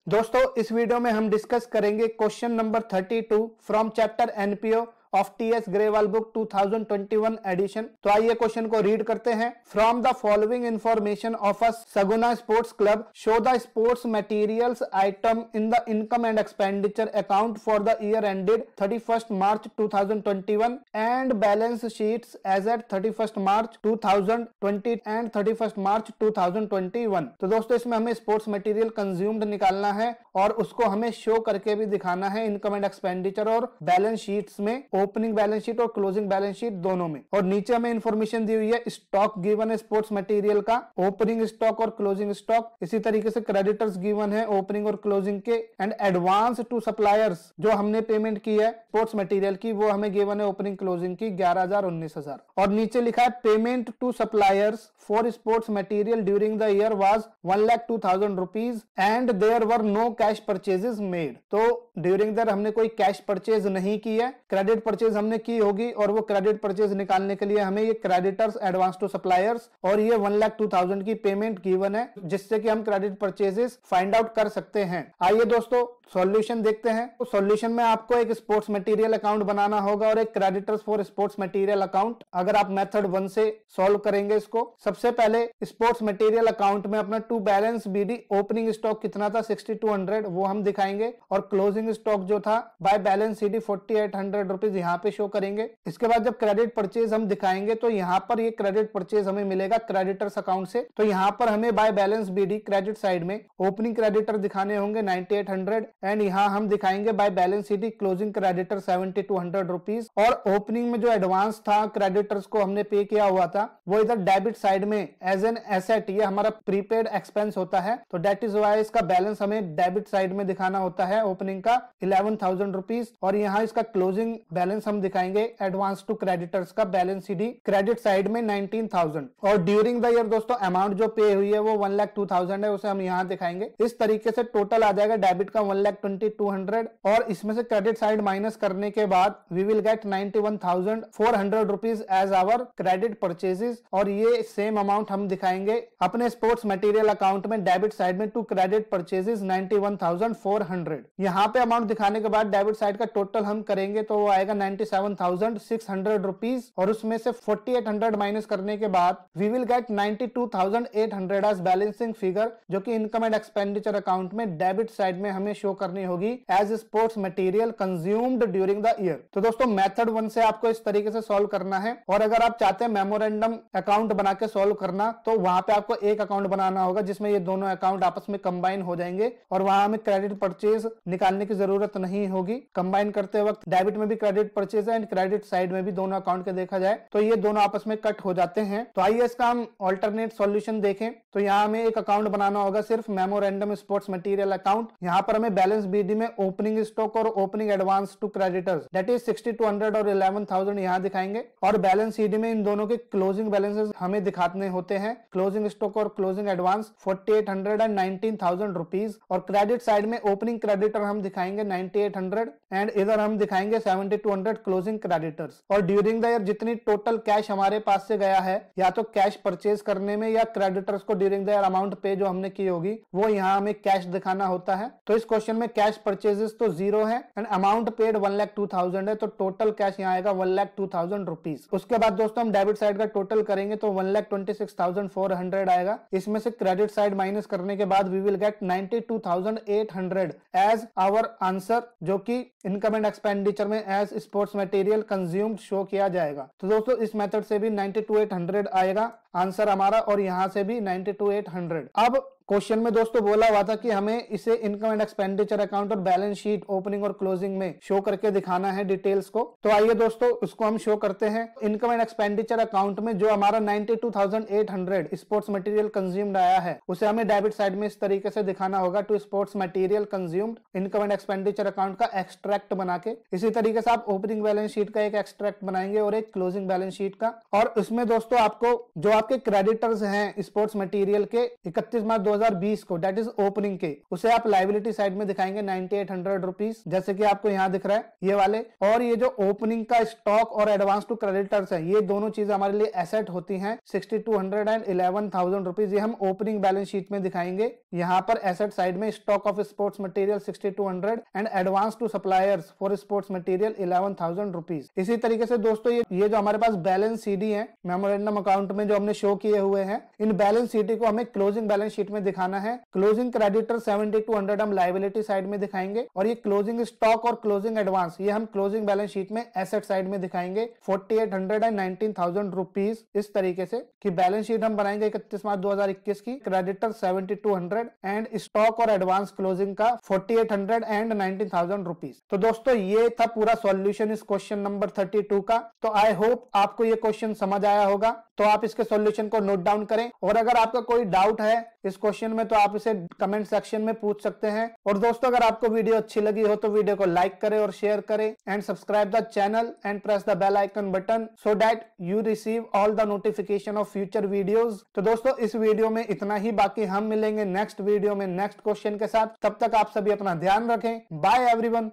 दोस्तों इस वीडियो में हम डिस्कस करेंगे question number 32 from chapter NPO of TS Grewal book 2021 edition. तो आइए क्वेश्चन को रीड करते हैं। From the following information of a Saguna sports club show the sports materials item in the income and expenditure account for the year ended 31st March 2021 and balance sheets as at 31st March 2020 and 31st March 2021। तो दोस्तों इसमें हमें sports material consumed निकालना है और उसको हमें show करके भी दिखाना है इनकम एंड एक्सपेंडिचर और बैलेंस शीट्स में, ओपनिंग बैलेंस शीट और क्लोजिंग बैलेंस शीट दोनों में। और नीचे हमें इंफॉर्मेशन दी हुई है स्टॉक गिवन है स्पोर्ट्स मटेरियल का, ओपनिंग स्टॉक और क्लोजिंग स्टॉक। इसी तरीके से क्रेडिटर्स गिवन है ओपनिंग और क्लोजिंग के, एंड एडवांस टू सप्लायर्स जो हमने पेमेंट की है स्पोर्ट्स मटेरियल की वो हमें गिवन है ओपनिंग क्लोजिंग की 11,000 19,000। और नीचे लिखा है payment to suppliers for sports material during the year was 1,02,000 rupees and there were no cash purchases made. तो ड्यूरिंग द हमने कोई कैश परचेज नहीं की है, क्रेडिट परचेज हमने की होगी और वो क्रेडिट परचेज निकालने के लिए हमें ये क्रेडिटर्स एडवांस टू सप्लायर्स और ये 1,02,000 की पेमेंट गिवन है जिससे कि हम क्रेडिट परचेजेस फाइंड आउट कर सकते हैं। आइए दोस्तों सॉल्यूशन देखते हैं। तो सॉल्यूशन में आपको एक स्पोर्ट्स मटेरियल अकाउंट बनाना होगा और एक creditors for sports material account. अगर आप मेथड 1 से सॉल्व करेंगे इसको, सबसे पहले स्पोर्ट्स मटेरियल अकाउंट में अपना to balance BD opening stock कितना था 6200 वो हम दिखाएंगे और क्लोजिंग स्टॉक जो था बाय बैलेंस सीडी 4800 रुपीज यहाँ पे शो करेंगे। इसके बाद जब क्रेडिट परचेज हम दिखाएंगे तो यहाँ पर ये क्रेडिट परचेज हमें मिलेगा क्रेडिटर्स अकाउंट से। तो यहाँ पर हमें by balance BD credit side में ओपनिंग क्रेडिटर दिखाने होंगे 9800 एंड यहाँ हम दिखाएंगे by balance CD closing creditor 7200 rupees. और ओपनिंग में जो एडवांस था क्रेडिटर्स को हमने पे किया हुआ था वो इधर डेबिट साइड में एज एन एसेट, ये हमारा प्रीपेड एक्सपेंस होता है तो दैट इज वाई इसका बैलेंस हमें डेबिट साइड में दिखाना होता है ओपनिंग का 11,000 रुपीज। और यहाँ इसका क्लोजिंग बैलेंस हम दिखाएंगे एडवांस टू क्रेडिटर्स का बैलेंस सीडी क्रेडिट साइड में 19,000। और ड्यूरिंग द ईयर दोस्तों अमाउंट जो पे हुई है वो 1,02,000 है, उसे हम यहाँ दिखाएंगे। इस तरीके से टोटल आ जाएगा डेबिट का 1,22,200 और इसमें से क्रेडिट साइड माइनस करने के बाद we will get 91,400 rupees as our credit purchases. और ये सेम अमाउंट हम दिखाएंगे अपने स्पोर्ट्स मटेरियल अकाउंट में डेबिट साइड में टू क्रेडिट परचेजेस 91,400। यहाँ पे अमाउंट दिखाने के बाद डेबिट साइड का टोटल हम करेंगे तो वो आएगा 97,600 रुपीज और उसमें से 4800 माइनस करने के बाद we will get 92,800 as balancing figure जो कि इनकम एंड एक्सपेंडिचर अकाउंट में डेबिट साइड में हमें शो करनी होगी as sports material consumed during the year. तो दोस्तों मेथड 1 से आपको इस तरीके से सॉल्व करना है। और अगर आप चाहते हैं मेमोरेंडम अकाउंट बना के सॉल्व करना तो वहां पे आपको एक अकाउंट बनाना होगा जिसमें ये दोनों अकाउंट आपस में कंबाइन हो जाएंगे और वहां हमें क्रेडिट परचेज निकालने की जरूरत नहीं होगी। कंबाइन करते वक्त डेबिट में भी क्रेडिट परचेज है एंड क्रेडिट साइड में भी दोनों अकाउंट के देखा जाए तो ये दोनों आपस में कट हो जाते हैं। तो आइए इसका हम ऑल्टरनेट सॉल्यूशन देखें। तो यहाँ हमें एक अकाउंट बनाना होगा सिर्फ मेमोरेंडम स्पोर्ट्स मटेरियल अकाउंट। यहाँ पर हमें बैलेंस बीडी में ओपनिंग स्टॉक और opening advance to creditors that is 6200 और 11,000 यहाँ दिखाएंगे और बैलेंस सीडी में इन दोनों के क्लोजिंग बैलेंसेस हमें दिखाने होते हैं, क्लोजिंग स्टॉक और क्लोजिंग एडवांस 4800 एंड 19,000 रुपीज। और क्रेडिट साइड में ओपनिंग क्रेडिटर हम दिखाएंगे 9800 एंड इधर हम दिखाएंगे 7200 क्लोजिंग क्रेडिटर्स। और ड्यूरिंग द ईयर जितनी टोटल कैश हमारे पास से गया है या तो कैश परचेज करने में या क्रेडिटर्स को ड्यूरिंग द ईयर अमाउंट पे जो हमने की होगी वो यहाँ हमें कैश दिखाना होता है। तो इस क्वेश्चन में कैश परचेजेस तो 0 है एंड अमाउंट पेड 1,02,000 है तो टोटल कैश यहाँ आएगा 1,02,000 रुपीज। उसके बाद दोस्तों हम डेबिट साइड का टोटल करेंगे तो 1,26,400 आएगा। इसमें से क्रेडिट साइड माइनस करने के बाद we will get 92,800 as our answer जो कि इनकम एंड एक्सपेंडिचर में as sports material consumed show किया जाएगा। तो दोस्तों इस मेथड से भी 92,800 आएगा आंसर हमारा और यहां से भी 92,800। अब क्वेश्चन में दोस्तों बोला हुआ था कि हमें इसे इनकम एंड एक्सपेंडिचर अकाउंट और बैलेंस शीट ओपनिंग और क्लोजिंग में शो करके दिखाना है डिटेल्स को। तो आइए दोस्तों उसको हम शो करते हैं। इनकम एंड एक्सपेंडिचर अकाउंट में जो हमारा 92,800 स्पोर्ट्स मटेरियल कंज्यूम्ड आया है उसे हमें डेबिट साइड में इस तरीके से दिखाना होगा to sports material consumed income and expenditure account का एक्सट्रैक्ट बना के। इसी तरीके से आप ओपनिंग बैलेंस शीट का एक एक्सट्रैक्ट बनाएंगे और एक क्लोजिंग बैलेंस शीट का। और उसमें दोस्तों आपको जो आपके क्रेडिटर्स हैं स्पोर्ट्स मटेरियल के 31 मार्च 2020 को, डेट इज ओपनिंग के, उसे आप लाइबिलिटी साइड में दिखाएंगे 9800 रुपीज, जैसे कि आपको यहाँ दिख रहा है ये वाले। और ये जो ओपनिंग का स्टॉक और एडवांस टू क्रेडिटर्स है, ये दोनों चीजें हमारे लिए एसेट होती हैं 6200 एंड 11,000 रुपीज, ये हम ओपनिंग बैलेंस शीट में दिखाएंगे। यहाँ पर एसेट साइड में stock of sports material 6200 and advance to suppliers for sports material 11,000 rupees. इसी तरीके से दोस्तों ये जो हमारे पास बैलेंस सीडी है मेमोरेंडम अकाउंट में जो हमने शो किए हुए हैं, इन बैलेंस सीडी को हमें क्लोजिंग बैलेंस शीट में दिखाना है। क्लोजिंग क्रेडिटर 7200 हम लायबिलिटी साइड में दिखाएंगे और ये क्लोजिंग स्टॉक और क्लोजिंग एडवांस ये हम क्लोजिंग बैलेंस शीट में एसेट साइड में दिखाएंगे 4800 एंड 19,000 रुपीज। इस तरीके से कि बैलेंस शीट हम बनाएंगे 31 मार्च 2021 की, क्रेडिटर 7200 एंड स्टॉक और एडवांस क्लोजिंग का 4800 एंड 19,000 रुपीज। तो दोस्तों ये था पूरा सॉल्यूशन इस क्वेश्चन नंबर 32 का। तो आई होप आपको ये क्वेश्चन समझ आया होगा। तो आप इसके सॉल्यूशन को नोट डाउन करें और अगर आपका कोई डाउट है इस क्वेश्चन में तो आप इसे कमेंट सेक्शन में पूछ सकते हैं। और दोस्तों अगर आपको वीडियो अच्छी लगी हो तो वीडियो को लाइक करें और शेयर करें and subscribe the channel and press the bell icon button so that you receive all the notification of future videos. तो दोस्तों इस वीडियो में इतना ही, बाकी हम मिलेंगे नेक्स्ट वीडियो में नेक्स्ट क्वेश्चन के साथ। तब तक आप सभी अपना ध्यान रखें। Bye everyone.